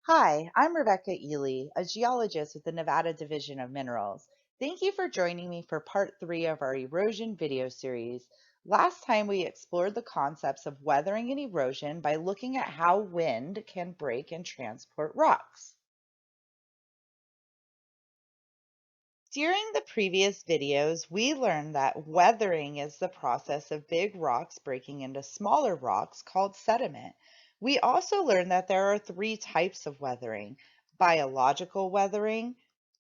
Hi, I'm Rebecca Ely, a geologist with the Nevada Division of Minerals. Thank you for joining me for part 3 of our erosion video series. Last time we explored the concepts of weathering and erosion by looking at how wind can break and transport rocks. During the previous videos, we learned that weathering is the process of big rocks breaking into smaller rocks called sediment. We also learned that there are three types of weathering: biological weathering,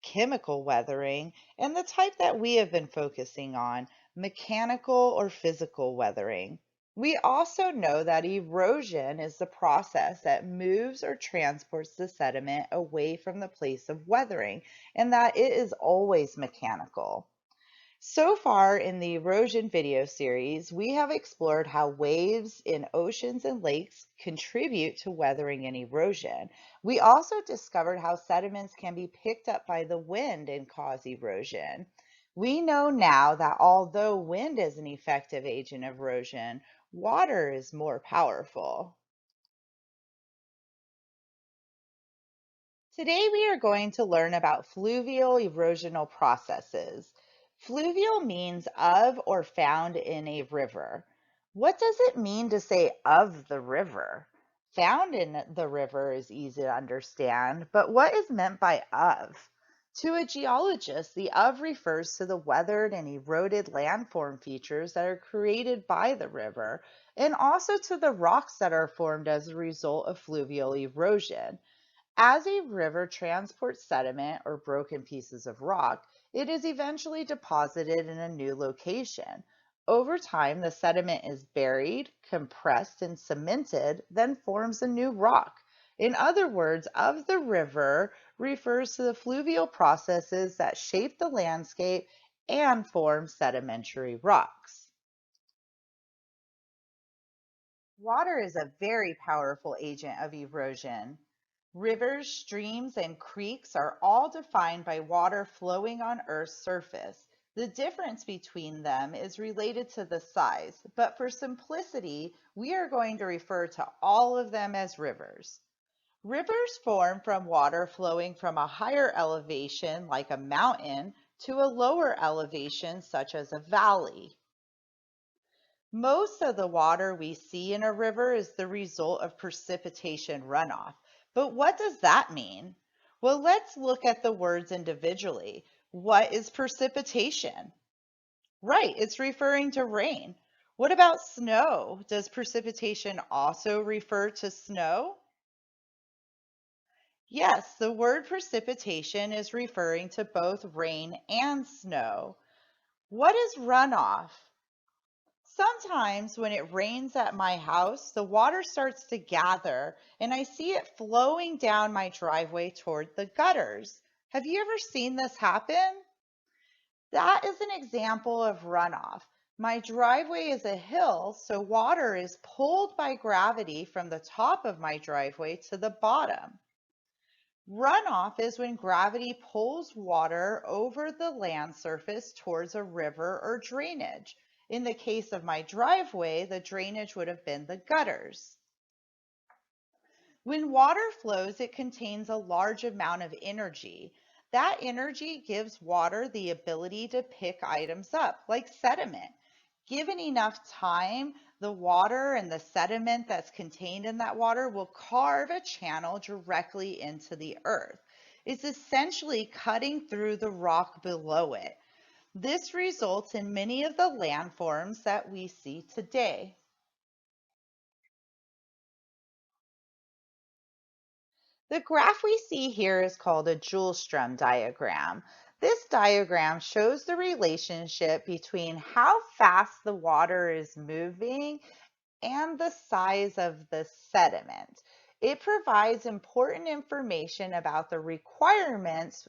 chemical weathering, and the type that we have been focusing on, mechanical or physical weathering. We also know that erosion is the process that moves or transports the sediment away from the place of weathering, and that it is always mechanical. So far in the erosion video series, we have explored how waves in oceans and lakes contribute to weathering and erosion. We also discovered how sediments can be picked up by the wind and cause erosion. We know now that although wind is an effective agent of erosion, water is more powerful. Today we are going to learn about fluvial erosional processes. Fluvial means of or found in a river. What does it mean to say of the river? Found in the river is easy to understand, but what is meant by of? To a geologist, the of refers to the weathered and eroded landform features that are created by the river, and also to the rocks that are formed as a result of fluvial erosion. As a river transports sediment or broken pieces of rock, it is eventually deposited in a new location. Over time, the sediment is buried, compressed, and cemented, then forms a new rock. In other words, of the river refers to the fluvial processes that shape the landscape and form sedimentary rocks. Water is a very powerful agent of erosion. Rivers, streams, and creeks are all defined by water flowing on Earth's surface. The difference between them is related to the size, but for simplicity, we are going to refer to all of them as rivers. Rivers form from water flowing from a higher elevation, like a mountain, to a lower elevation, such as a valley. Most of the water we see in a river is the result of precipitation runoff. But what does that mean? Well, let's look at the words individually. What is precipitation? Right, it's referring to rain. What about snow? Does precipitation also refer to snow? Yes, the word precipitation is referring to both rain and snow. What is runoff? Sometimes when it rains at my house, the water starts to gather and I see it flowing down my driveway toward the gutters. Have you ever seen this happen? That is an example of runoff. My driveway is a hill, so water is pulled by gravity from the top of my driveway to the bottom. Runoff is when gravity pulls water over the land surface towards a river or drainage. In the case of my driveway, the drainage would have been the gutters. When water flows, it contains a large amount of energy. That energy gives water the ability to pick items up, like sediment. Given enough time, the water and the sediment that's contained in that water will carve a channel directly into the earth. It's essentially cutting through the rock below it. This results in many of the landforms that we see today. The graph we see here is called a Joule-Strum diagram. This diagram shows the relationship between how fast the water is moving and the size of the sediment. It provides important information about the requirements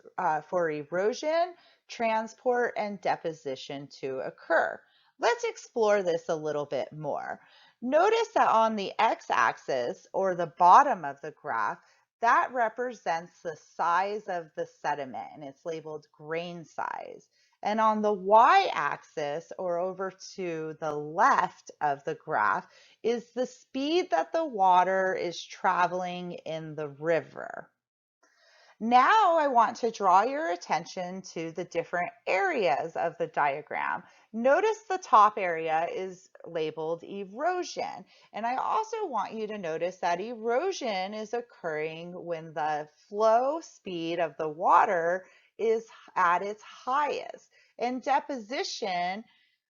for erosion, transport, and deposition to occur. Let's explore this a little bit more. Notice that on the x-axis, or the bottom of the graph, that represents the size of the sediment and it's labeled grain size. And on the y-axis, or over to the left of the graph, is the speed that the water is traveling in the river. Now I want to draw your attention to the different areas of the diagram. Notice the top area is labeled erosion. And I also want you to notice that erosion is occurring when the flow speed of the water is at its highest. And deposition,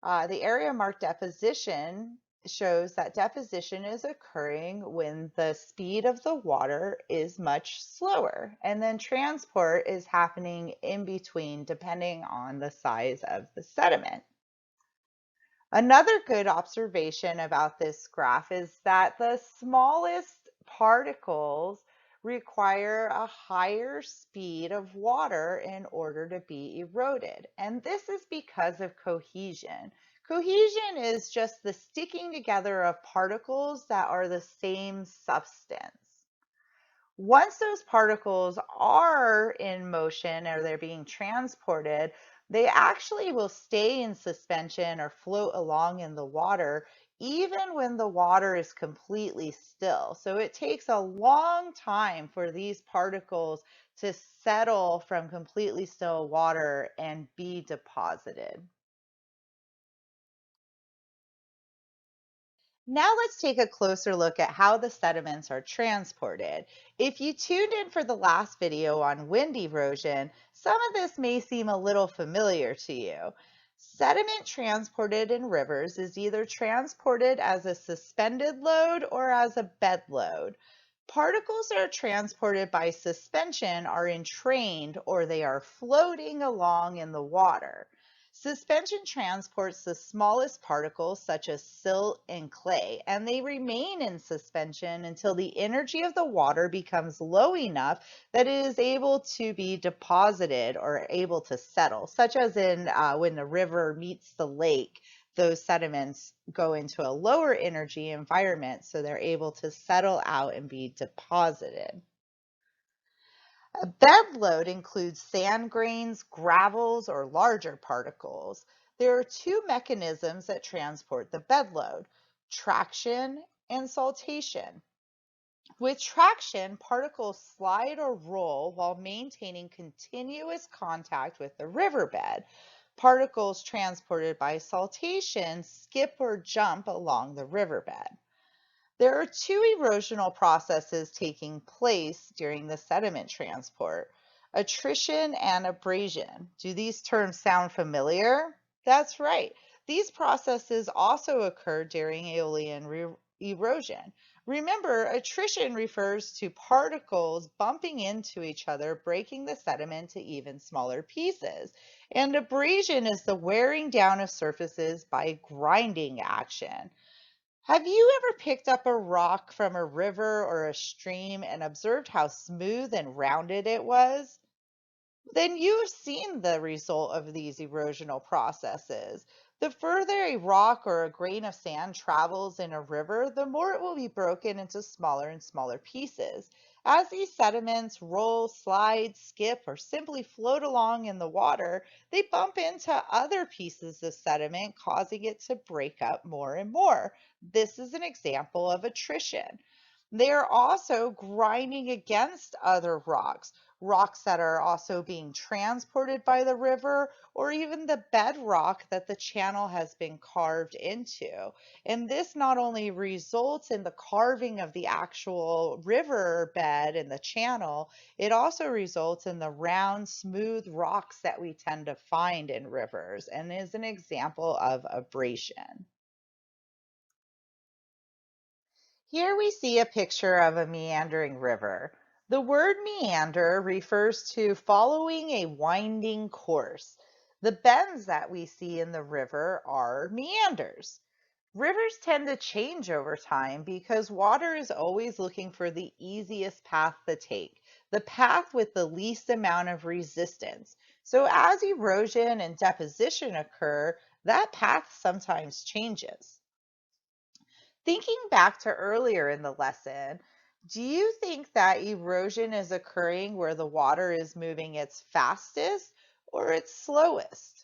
the area marked deposition shows that deposition is occurring when the speed of the water is much slower. And then transport is happening in between, depending on the size of the sediment. Another good observation about this graph is that the smallest particles require a higher speed of water in order to be eroded. And this is because of cohesion. Cohesion is just the sticking together of particles that are the same substance. Once those particles are in motion or they're being transported, they actually will stay in suspension or float along in the water, even when the water is completely still. So it takes a long time for these particles to settle from completely still water and be deposited. Now let's take a closer look at how the sediments are transported. If you tuned in for the last video on wind erosion, some of this may seem a little familiar to you. Sediment transported in rivers is either transported as a suspended load or as a bed load. Particles that are transported by suspension are entrained or they are floating along in the water. Suspension transports the smallest particles, such as silt and clay, and they remain in suspension until the energy of the water becomes low enough that it is able to be deposited or able to settle, such as in when the river meets the lake. Those sediments go into a lower energy environment, so they're able to settle out and be deposited. A bed load includes sand grains, gravels, or larger particles. There are two mechanisms that transport the bed load: traction and saltation. With traction, particles slide or roll while maintaining continuous contact with the riverbed. Particles transported by saltation skip or jump along the riverbed. There are two erosional processes taking place during the sediment transport: attrition and abrasion. Do these terms sound familiar? That's right. These processes also occur during erosion. Remember, attrition refers to particles bumping into each other, breaking the sediment to even smaller pieces. And abrasion is the wearing down of surfaces by grinding action. Have you ever picked up a rock from a river or a stream and observed how smooth and rounded it was? Then you've seen the result of these erosional processes. The further a rock or a grain of sand travels in a river, the more it will be broken into smaller and smaller pieces. As these sediments roll, slide, skip, or simply float along in the water, they bump into other pieces of sediment, causing it to break up more and more. This is an example of attrition. They are also grinding against other rocks, rocks that are also being transported by the river, or even the bedrock that the channel has been carved into. And this not only results in the carving of the actual river bed and the channel, it also results in the round, smooth rocks that we tend to find in rivers and is an example of abrasion. Here we see a picture of a meandering river. The word meander refers to following a winding course. The bends that we see in the river are meanders. Rivers tend to change over time because water is always looking for the easiest path to take, the path with the least amount of resistance. So as erosion and deposition occur, that path sometimes changes. Thinking back to earlier in the lesson, do you think that erosion is occurring where the water is moving its fastest or its slowest?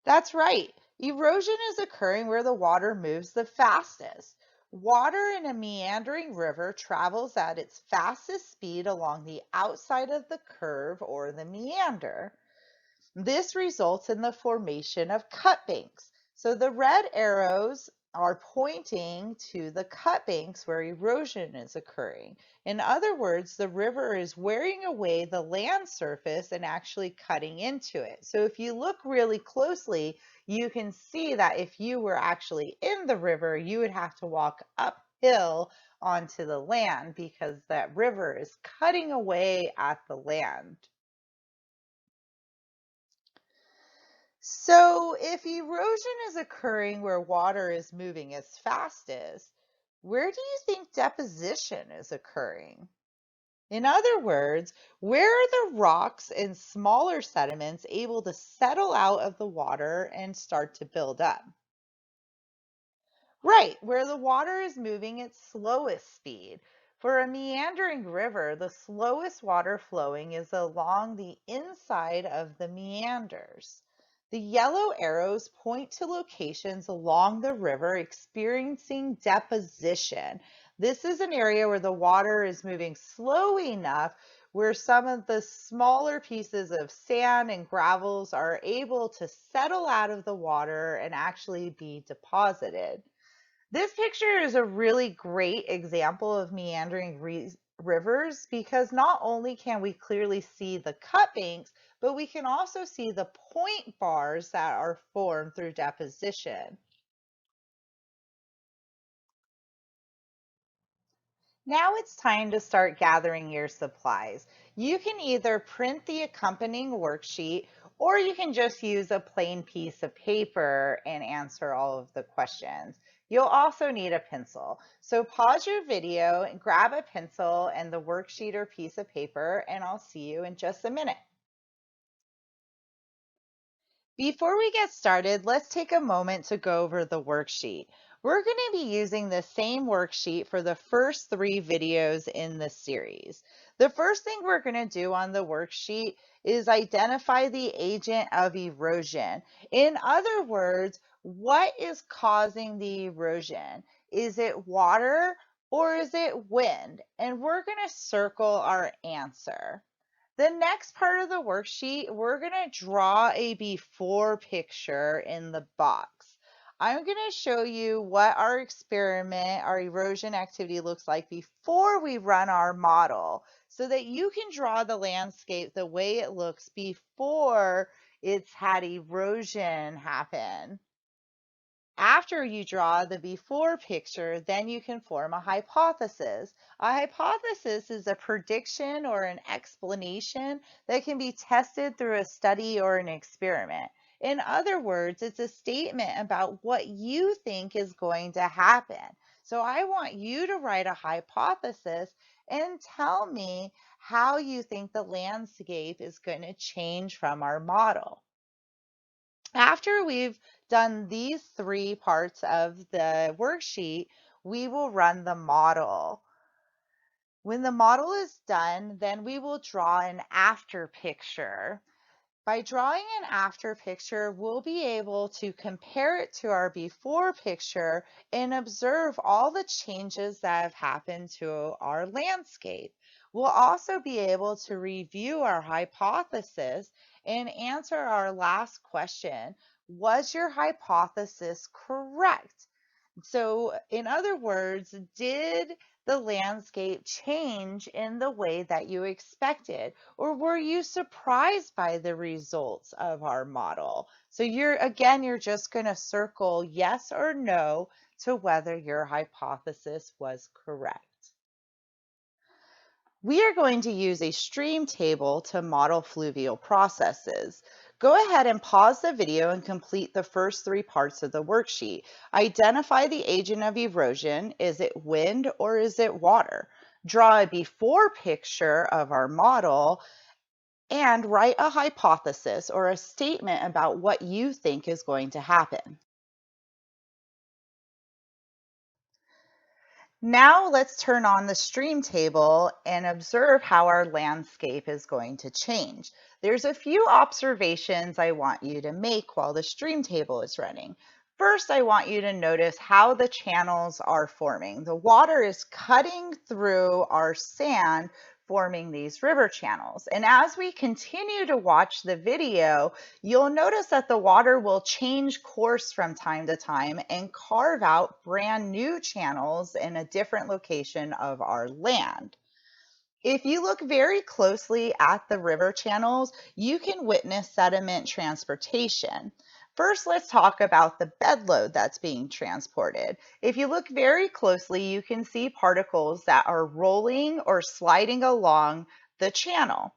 That's right. Erosion is occurring where the water moves the fastest. Water in a meandering river travels at its fastest speed along the outside of the curve or the meander. This results in the formation of cut banks. So the red arrows are pointing to the cut banks where erosion is occurring. In other words, the river is wearing away the land surface and actually cutting into it. So if you look really closely, you can see that if you were actually in the river, you would have to walk uphill onto the land because that river is cutting away at the land. So, if erosion is occurring where water is moving its fastest, where do you think deposition is occurring? In other words, where are the rocks and smaller sediments able to settle out of the water and start to build up? Right, where the water is moving at slowest speed. For a meandering river, the slowest water flowing is along the inside of the meanders. The yellow arrows point to locations along the river experiencing deposition. This is an area where the water is moving slow enough where some of the smaller pieces of sand and gravels are able to settle out of the water and actually be deposited. This picture is a really great example of meandering rivers because not only can we clearly see the cut banks, but we can also see the point bars that are formed through deposition. Now it's time to start gathering your supplies. You can either print the accompanying worksheet or you can just use a plain piece of paper and answer all of the questions. You'll also need a pencil. So pause your video and grab a pencil and the worksheet or piece of paper, and I'll see you in just a minute. Before we get started, let's take a moment to go over the worksheet. We're going to be using the same worksheet for the first 3 videos in the series. The first thing we're going to do on the worksheet is identify the agent of erosion. In other words, what is causing the erosion? Is it water or is it wind? And we're going to circle our answer. The next part of the worksheet, we're going to draw a before picture in the box. I'm going to show you what our experiment, our erosion activity looks like before we run our model so that you can draw the landscape the way it looks before it's had erosion happen. After you draw the before picture, then you can form a hypothesis. A hypothesis is a prediction or an explanation that can be tested through a study or an experiment. In other words, it's a statement about what you think is going to happen. So I want you to write a hypothesis and tell me how you think the landscape is going to change from our model. After we've done these 3 parts of the worksheet, we will run the model. When the model is done, then we will draw an after picture. By drawing an after picture, we'll be able to compare it to our before picture and observe all the changes that have happened to our landscape. We'll also be able to review our hypothesis and answer our last question. Was your hypothesis correct? So, in other words, did the landscape change in the way that you expected? Or were you surprised by the results of our model? So you're just going to circle yes or no to whether your hypothesis was correct. We are going to use a stream table to model fluvial processes. Go ahead and pause the video and complete the first 3 parts of the worksheet. Identify the agent of erosion. Is it wind or is it water? Draw a before picture of our model and write a hypothesis or a statement about what you think is going to happen. Now let's turn on the stream table and observe how our landscape is going to change. There's a few observations I want you to make while the stream table is running. First, I want you to notice how the channels are forming. The water is cutting through our sand, forming these river channels. And as we continue to watch the video, you'll notice that the water will change course from time to time and carve out brand new channels in a different location of our land. If you look very closely at the river channels, you can witness sediment transportation. First, let's talk about the bed load that's being transported. If you look very closely, you can see particles that are rolling or sliding along the channel.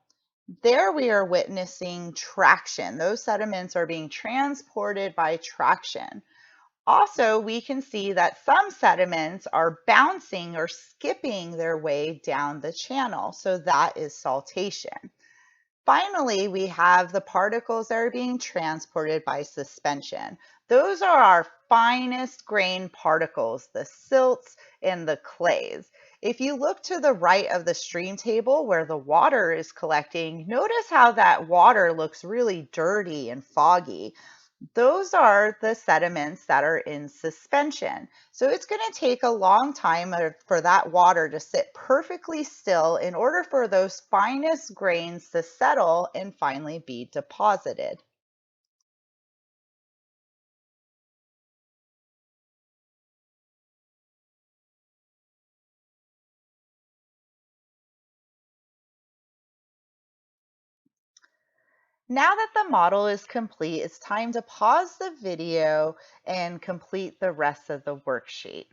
There we are witnessing traction. Those sediments are being transported by traction. Also, we can see that some sediments are bouncing or skipping their way down the channel. So that is saltation. Finally, we have the particles that are being transported by suspension. Those are our finest grain particles, the silts and the clays. If you look to the right of the stream table where the water is collecting, notice how that water looks really dirty and foggy. Those are the sediments that are in suspension. So it's going to take a long time for that water to sit perfectly still in order for those finest grains to settle and finally be deposited. Now that the model is complete, it's time to pause the video and complete the rest of the worksheet.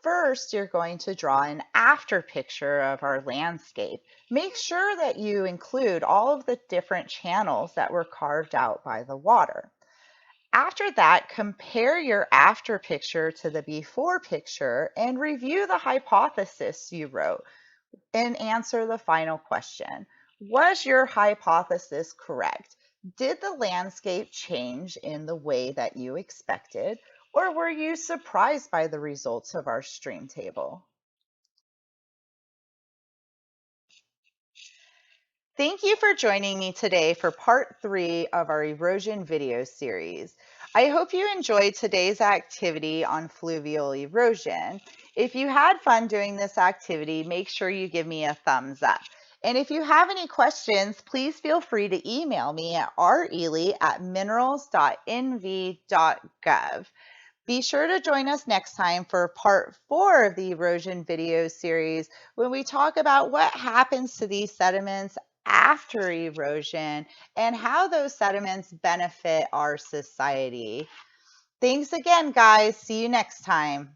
First, you're going to draw an after picture of our landscape. Make sure that you include all of the different channels that were carved out by the water. After that, compare your after picture to the before picture and review the hypothesis you wrote and answer the final question. Was your hypothesis correct? Did the landscape change in the way that you expected, or were you surprised by the results of our stream table? Thank you for joining me today for part 3 of our erosion video series. I hope you enjoyed today's activity on fluvial erosion. If you had fun doing this activity, make sure you give me a thumbs up. And if you have any questions, please feel free to email me at reely@minerals.nv.gov. Be sure to join us next time for part 4 of the erosion video series when we talk about what happens to these sediments after erosion and how those sediments benefit our society. Thanks again, guys. See you next time.